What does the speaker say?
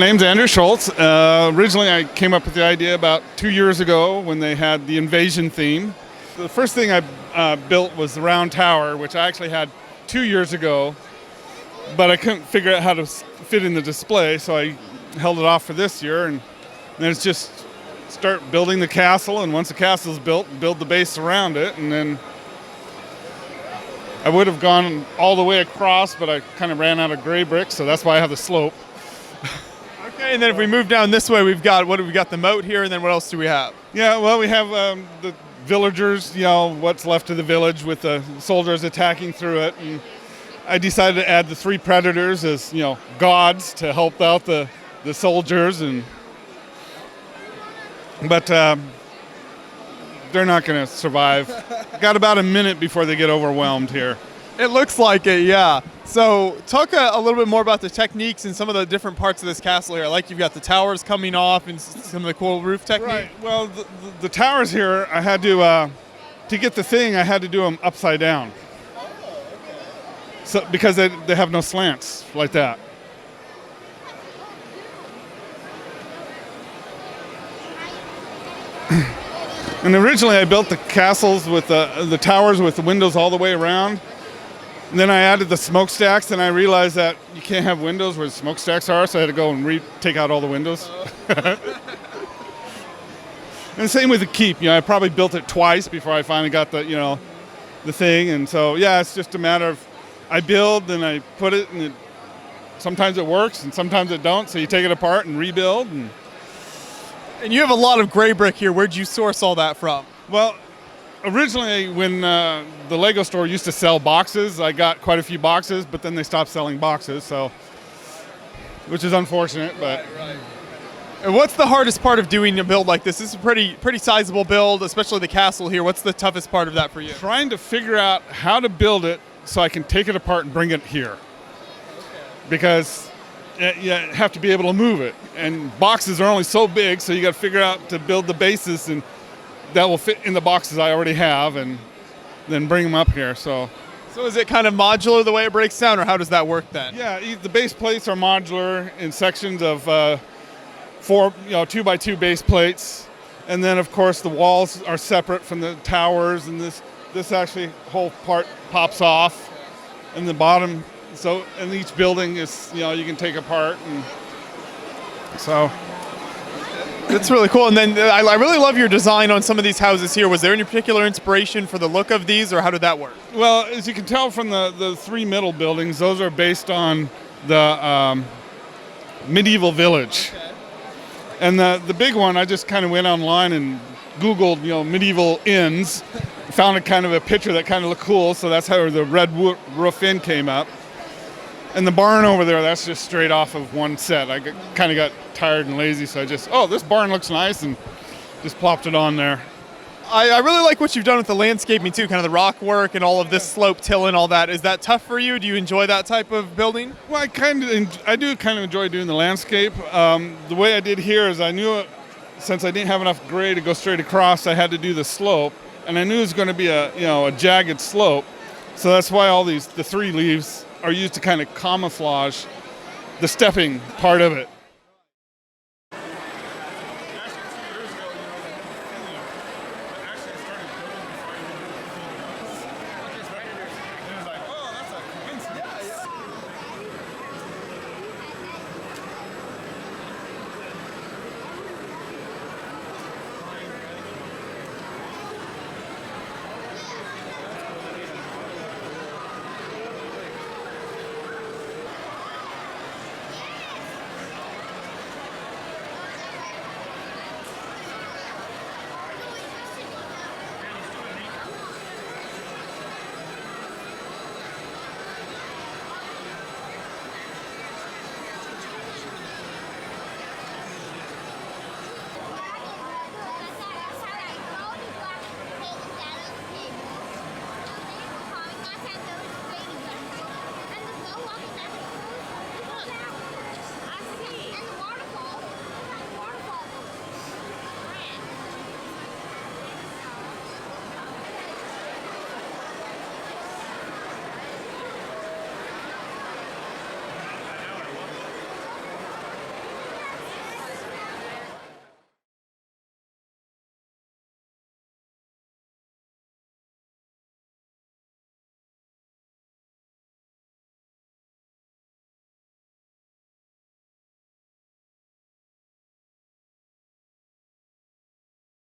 name's Andrew Schultz. Originally, I came up with the idea about 2 years ago when they had the invasion theme. The first thing I built was the round tower, which I actually had 2 years ago, but I couldn't figure out how to fit in the display, so I held it off for this year. And then it's just start building the castle, and once the castle's built, build the base around it, and then I would have gone all the way across, but I kind of ran out of gray brick, so that's why I have the slope. Okay, and then if we move down this way, we've got the moat here, and then what else do we have? Yeah, well, we have the villagers, what's left of the village with the soldiers attacking through it. And I decided to add the 3 predators as, gods to help out the soldiers. But they're not going to survive. Got about a minute before they get overwhelmed here. It looks like it, yeah. So talk a little bit more about the techniques and some of the different parts of this castle here. Like you've got the towers coming off and some of the cool roof technique. Right. Well, the towers here, I had to get the thing, I had to do them upside down. So because they have no slants like that. And originally I built the castles with the towers with the windows all the way around. And then I added the smokestacks, and I realized that you can't have windows where the smokestacks are, so I had to go and take out all the windows. And same with the keep. I probably built it twice before I finally got the thing. And so, yeah, it's just a matter of I build, then I put it, and sometimes it works, and sometimes it don't. So you take it apart and rebuild. And you have a lot of gray brick here. Where'd you source all that from? Well, originally, when the Lego store used to sell boxes, I got quite a few boxes, but then they stopped selling boxes, which is unfortunate. But right. And what's the hardest part of doing a build like this? This is a pretty sizable build, especially the castle here. What's the toughest part of that for you? Trying to figure out how to build it so I can take it apart and bring it here. Okay. Because you have to be able to move it, and boxes are only so big, so you got to figure out to build the bases and that will fit in the boxes I already have, and then bring them up here. So is it kind of modular the way it breaks down, or how does that work then? Yeah, the base plates are modular in sections of 4, 2x2 base plates, and then of course the walls are separate from the towers, and this actually whole part pops off, and the bottom. So, and each building is you can take apart, and so. That's really cool. And then I really love your design on some of these houses here. Was there any particular inspiration for the look of these, or how did that work? Well, as you can tell from the 3 middle buildings, those are based on the medieval village. Okay. And the big one, I just kind of went online and Googled, medieval inns, found a kind of a picture that kind of looked cool, so that's how the red roof inn came up. And the barn over there, that's just straight off of one set. I kind of got tired and lazy, so I just, this barn looks nice, and just plopped it on there. I really like what you've done with the landscaping too, kind of the rock work and all of this slope till and all that. Is that tough for you? Do you enjoy that type of building? Well, I do kind of enjoy doing the landscape. The way I did here is I knew since I didn't have enough gray to go straight across, I had to do the slope, and I knew it was going to be a jagged slope. So that's why the 3 leaves are used to kind of camouflage the stepping part of it.